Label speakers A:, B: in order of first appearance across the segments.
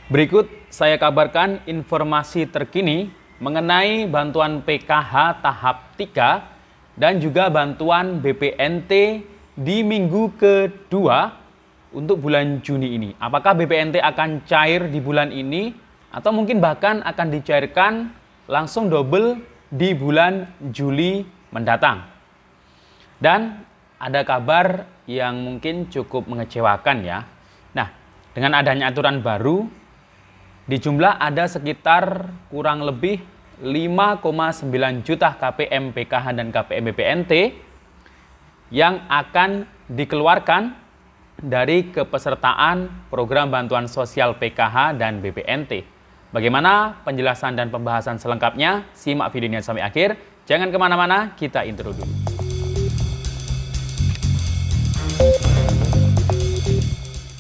A: Berikut saya kabarkan informasi terkini mengenai bantuan PKH tahap 3 dan juga bantuan BPNT di minggu kedua untuk bulan Juni ini. Apakah BPNT akan cair di bulan ini atau mungkin bahkan akan dicairkan langsung double di bulan Juli mendatang. Dan ada kabar yang mungkin cukup mengecewakan ya. Nah, dengan adanya aturan baru, di jumlah ada sekitar kurang lebih 5,9 juta KPM PKH dan KPM BPNT yang akan dikeluarkan dari kepesertaan program bantuan sosial PKH dan BPNT. Bagaimana penjelasan dan pembahasan selengkapnya? Simak videonya sampai akhir. Jangan kemana-mana, kita intro dulu.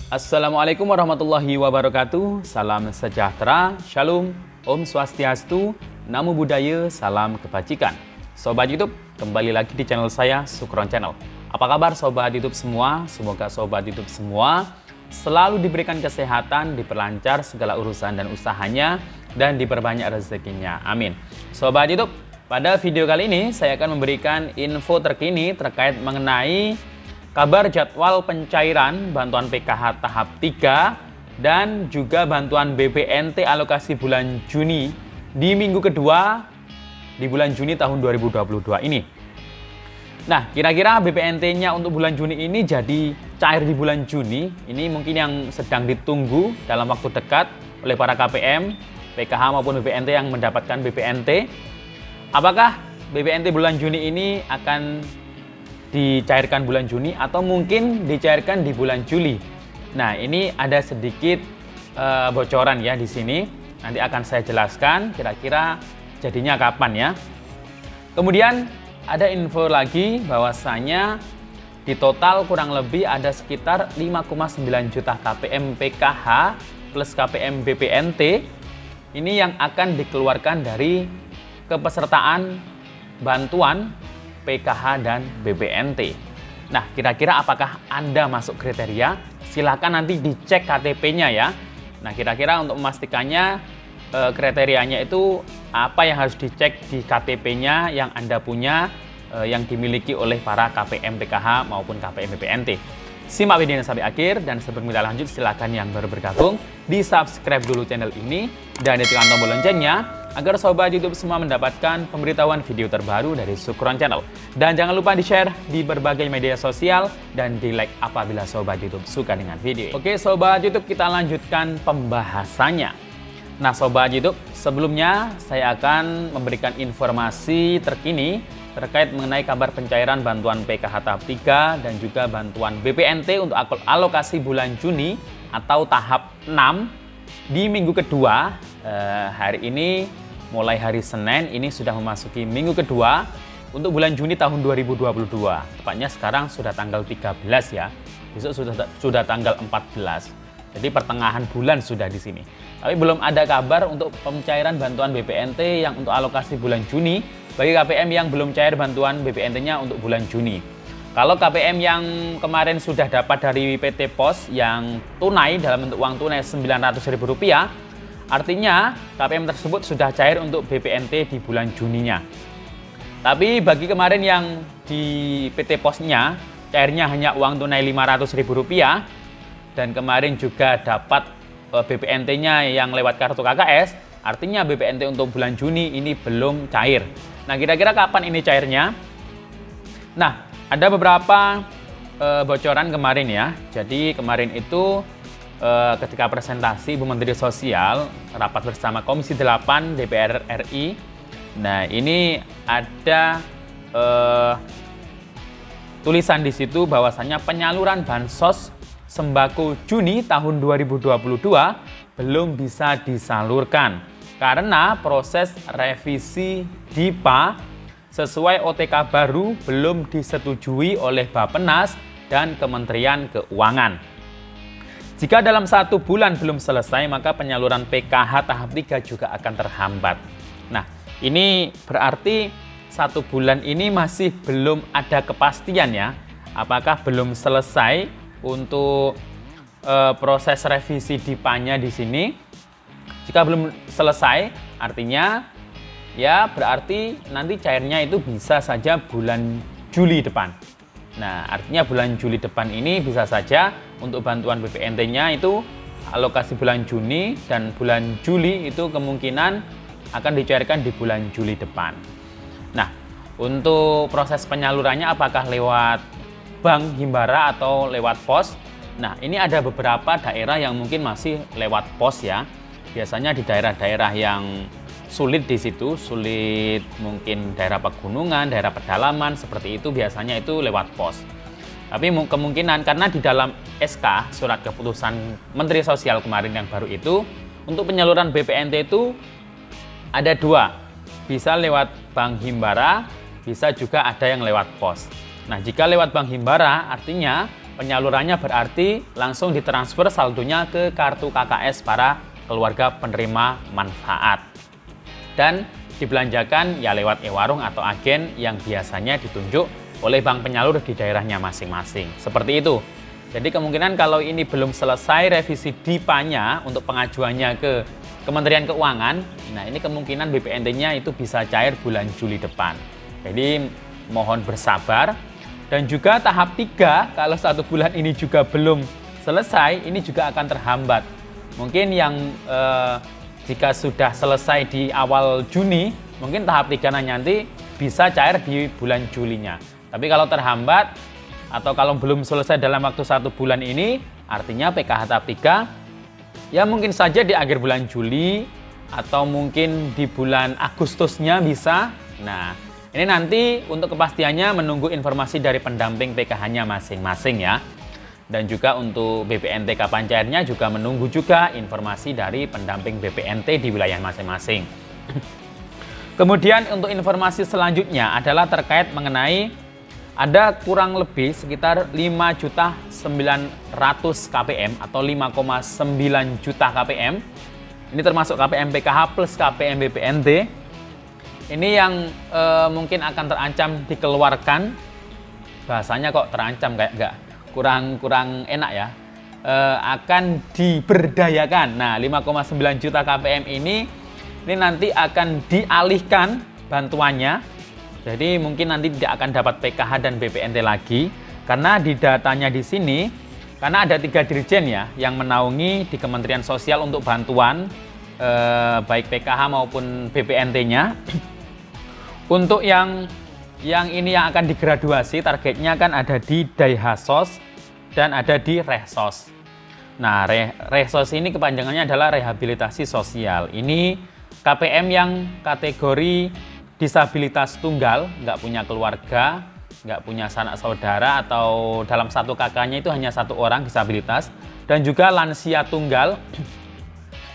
A: Assalamualaikum warahmatullahi wabarakatuh. Salam sejahtera, shalom, om swastiastu, namo buddhaya, salam kebajikan. Sobat YouTube, kembali lagi di channel saya, Sukron Channel. Apa kabar sobat YouTube semua? Semoga sobat YouTube semua selalu diberikan kesehatan, diperlancar segala urusan dan usahanya, dan diperbanyak rezekinya. Amin. Sobat YouTube, pada video kali ini saya akan memberikan info terkini terkait mengenai kabar jadwal pencairan bantuan PKH tahap 3 dan juga bantuan BPNT alokasi bulan Juni di minggu kedua di bulan Juni tahun 2022 ini. Nah, kira-kira BPNT-nya untuk bulan Juni ini jadi cair di bulan Juni. Ini mungkin yang sedang ditunggu dalam waktu dekat oleh para KPM, PKH maupun BPNT yang mendapatkan BPNT. Apakah BPNT bulan Juni ini akan dicairkan bulan Juni atau mungkin dicairkan di bulan Juli? Nah, ini ada sedikit bocoran ya di sini. Nanti akan saya jelaskan kira-kira jadinya kapan ya. Kemudian ada info lagi bahwasanya di total kurang lebih ada sekitar 5,9 juta KPM PKH plus KPM BPNT ini yang akan dikeluarkan dari kepesertaan bantuan PKH dan BPNT. Nah, kira-kira apakah Anda masuk kriteria? Silakan nanti dicek KTP-nya ya. Nah, kira-kira untuk memastikannya kriterianya itu apa yang harus dicek di KTP-nya yang Anda punya, yang dimiliki oleh para KPM PKH maupun KPM BPNT. Simak videonya sampai akhir, dan sebelum kita lanjut silakan yang baru bergabung di subscribe dulu channel ini dan ditekan tombol loncengnya agar sobat YouTube semua mendapatkan pemberitahuan video terbaru dari Sukron Channel. Dan jangan lupa di-share di berbagai media sosial dan di-like apabila sobat YouTube suka dengan video. Oke sobat YouTube, kita lanjutkan pembahasannya. Nah sobat YouTube, sebelumnya saya akan memberikan informasi terkini terkait mengenai kabar pencairan bantuan PKH tahap 3 dan juga bantuan BPNT untuk alokasi bulan Juni atau tahap 6 di minggu kedua. Hari ini mulai hari Senin ini sudah memasuki minggu kedua untuk bulan Juni tahun 2022. Tepatnya sekarang sudah tanggal 13 ya. Besok sudah tanggal 14. Jadi pertengahan bulan sudah di sini. Tapi belum ada kabar untuk pencairan bantuan BPNT yang untuk alokasi bulan Juni bagi KPM yang belum cair bantuan BPNT-nya untuk bulan Juni. Kalau KPM yang kemarin sudah dapat dari PT Pos yang tunai dalam bentuk uang tunai Rp900.000, artinya KPM tersebut sudah cair untuk BPNT di bulan Juninya. Tapi bagi kemarin yang di PT Posnya cairnya hanya uang tunai Rp500.000 dan kemarin juga dapat BPNT-nya yang lewat kartu KKS, artinya BPNT untuk bulan Juni ini belum cair. Nah, kira-kira kapan ini cairnya? Nah, ada beberapa bocoran kemarin ya. Jadi kemarin itu ketika presentasi Ibu Menteri Sosial rapat bersama Komisi 8 DPR RI. Nah, ini ada tulisan di situ bahwasanya penyaluran bansos sembako Juni tahun 2022 belum bisa disalurkan karena proses revisi DIPA sesuai OTK baru belum disetujui oleh Bappenas dan Kementerian Keuangan. Jika dalam 1 bulan belum selesai, maka penyaluran PKH tahap 3 juga akan terhambat. Nah, ini berarti 1 bulan ini masih belum ada kepastian ya, apakah belum selesai untuk proses revisi DIPA-nya di sini Jika belum selesai, artinya ya berarti nanti cairnya itu bisa saja bulan Juli depan. Nah, artinya bulan Juli depan ini bisa saja untuk bantuan BPNT-nya itu alokasi bulan Juni, dan bulan Juli itu kemungkinan akan dicairkan di bulan Juli depan. Nah, untuk proses penyalurannya apakah lewat bank himbara atau lewat pos? Nah, ini ada beberapa daerah yang mungkin masih lewat pos ya. Biasanya di daerah-daerah yang sulit di situ, sulit mungkin daerah pegunungan, daerah pedalaman, seperti itu biasanya itu lewat pos. Tapi kemungkinan karena di dalam SK, surat keputusan Menteri Sosial kemarin yang baru itu, untuk penyaluran BPNT itu ada dua. Bisa lewat bank himbara, bisa juga ada yang lewat pos. Nah, jika lewat bank himbara, artinya penyalurannya berarti langsung ditransfer saldonya ke kartu KKS para keluarga penerima manfaat. Dan dibelanjakan ya lewat e-warung atau agen yang biasanya ditunjuk oleh bank penyalur di daerahnya masing-masing. Seperti itu. Jadi kemungkinan kalau ini belum selesai revisi DIPA-nya untuk pengajuannya ke Kementerian Keuangan, nah ini kemungkinan BPNT-nya itu bisa cair bulan Juli depan. Jadi mohon bersabar. Dan juga tahap 3, kalau 1 bulan ini juga belum selesai, ini juga akan terhambat. Mungkin yang jika sudah selesai di awal Juni, mungkin tahap 3 nanti bisa cair di bulan Julinya. Tapi kalau terhambat atau kalau belum selesai dalam waktu 1 bulan ini, artinya PKH tahap 3 ya mungkin saja di akhir bulan Juli atau mungkin di bulan Agustusnya bisa. Nah, ini nanti untuk kepastiannya menunggu informasi dari pendamping PKH-nya masing-masing ya. Dan juga untuk BPNT kapan cairnya juga menunggu juga informasi dari pendamping BPNT di wilayah masing-masing. Kemudian untuk informasi selanjutnya adalah terkait mengenai ada kurang lebih sekitar 5.900.000 KPM atau 5,9 juta KPM. Ini termasuk KPM PKH plus KPM BPNT. Ini yang mungkin akan terancam dikeluarkan. Bahasanya kok terancam kayak enggak kurang enak ya. Akan diberdayakan. Nah, 5,9 juta KPM ini nanti akan dialihkan bantuannya. Jadi mungkin nanti tidak akan dapat PKH dan BPNT lagi karena di datanya di sini karena ada 3 dirjen ya yang menaungi di Kementerian Sosial untuk bantuan baik PKH maupun BPNT-nya. Untuk yang ini yang akan digraduasi targetnya kan ada di Daihasos dan ada di Rehsos. Nah, Rehsos ini kepanjangannya adalah rehabilitasi sosial. Ini KPM yang kategori disabilitas tunggal, nggak punya keluarga, nggak punya sanak saudara, atau dalam satu kakaknya itu hanya 1 orang disabilitas, dan juga lansia tunggal,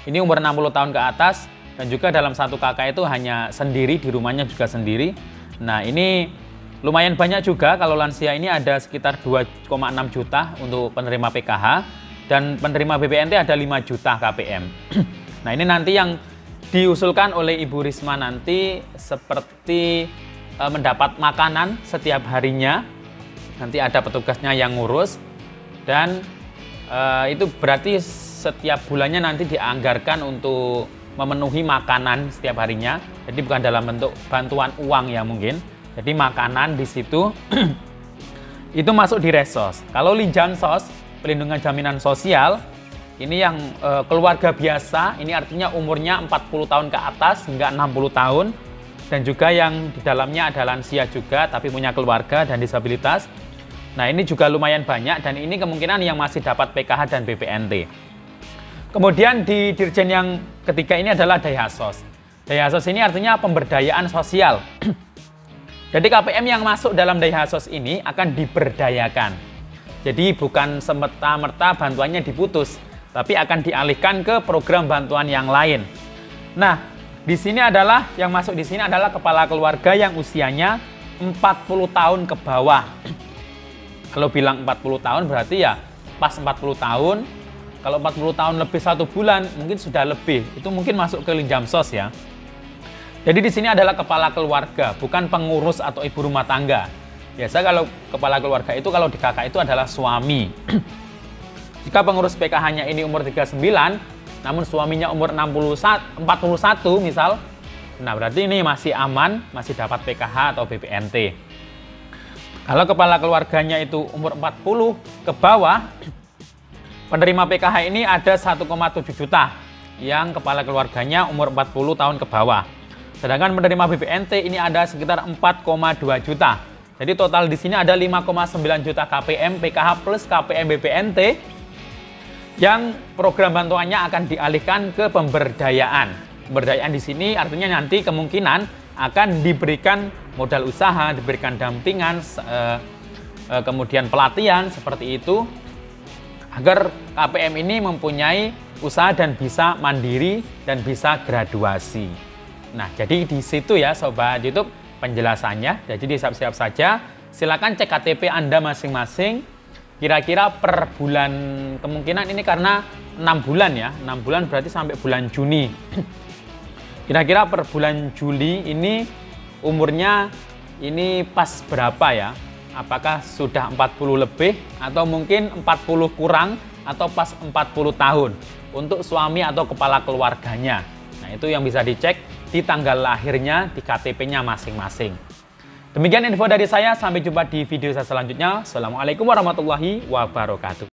A: ini umur 60 tahun ke atas, dan juga dalam satu kakak itu hanya sendiri, di rumahnya juga sendiri. Nah, ini lumayan banyak juga, kalau lansia ini ada sekitar 2,6 juta untuk penerima PKH, dan penerima BPNT ada 5 juta KPM. Nah, ini nanti yang diusulkan oleh Ibu Risma nanti seperti mendapat makanan setiap harinya. Nanti ada petugasnya yang ngurus dan itu berarti setiap bulannya nanti dianggarkan untuk memenuhi makanan setiap harinya. Jadi bukan dalam bentuk bantuan uang ya mungkin. Jadi makanan di situ itu masuk di Resos. Kalau Linjansos, pelindungan jaminan sosial, ini yang keluarga biasa, ini artinya umurnya 40 tahun ke atas hingga 60 tahun. Dan juga yang di dalamnya ada lansia juga, tapi punya keluarga dan disabilitas. Nah, ini juga lumayan banyak dan ini kemungkinan yang masih dapat PKH dan BPNT. Kemudian di dirjen yang ketiga ini adalah Daihasos. Daihasos ini artinya pemberdayaan sosial. Jadi KPM yang masuk dalam Daihasos ini akan diberdayakan. Jadi bukan semerta-merta bantuannya diputus, tapi akan dialihkan ke program bantuan yang lain. Nah, di sini adalah yang masuk di sini adalah kepala keluarga yang usianya 40 tahun ke bawah. Kalau bilang 40 tahun berarti ya pas 40 tahun. Kalau 40 tahun lebih 1 bulan mungkin sudah lebih. Itu mungkin masuk ke Linjamsos ya. Jadi di sini adalah kepala keluarga, bukan pengurus atau ibu rumah tangga. Biasa kalau kepala keluarga itu kalau di kakak itu adalah suami. Jika pengurus PKH-nya ini umur 39, namun suaminya umur 41 misal, nah berarti ini masih aman, masih dapat PKH atau BPNT. Kalau kepala keluarganya itu umur 40 ke bawah, penerima PKH ini ada 1,7 juta yang kepala keluarganya umur 40 tahun ke bawah. Sedangkan penerima BPNT ini ada sekitar 4,2 juta. Jadi total di sini ada 5,9 juta KPM PKH plus KPM BPNT yang program bantuannya akan dialihkan ke pemberdayaan. Pemberdayaan di sini artinya nanti kemungkinan akan diberikan modal usaha, diberikan dampingan, kemudian pelatihan seperti itu, agar KPM ini mempunyai usaha dan bisa mandiri dan bisa graduasi. Nah, jadi di situ ya Sobat YouTube penjelasannya. Jadi disiap-siap saja. Silakan cek KTP Anda masing-masing. Kira-kira per bulan, kemungkinan ini karena 6 bulan ya, 6 bulan berarti sampai bulan Juni. Kira-kira per bulan Juli ini umurnya ini pas berapa ya? Apakah sudah 40 lebih atau mungkin 40 kurang atau pas 40 tahun untuk suami atau kepala keluarganya. Nah, itu yang bisa dicek di tanggal lahirnya di KTP-nya masing-masing. Demikian info dari saya, sampai jumpa di video saya selanjutnya. Assalamualaikum warahmatullahi wabarakatuh.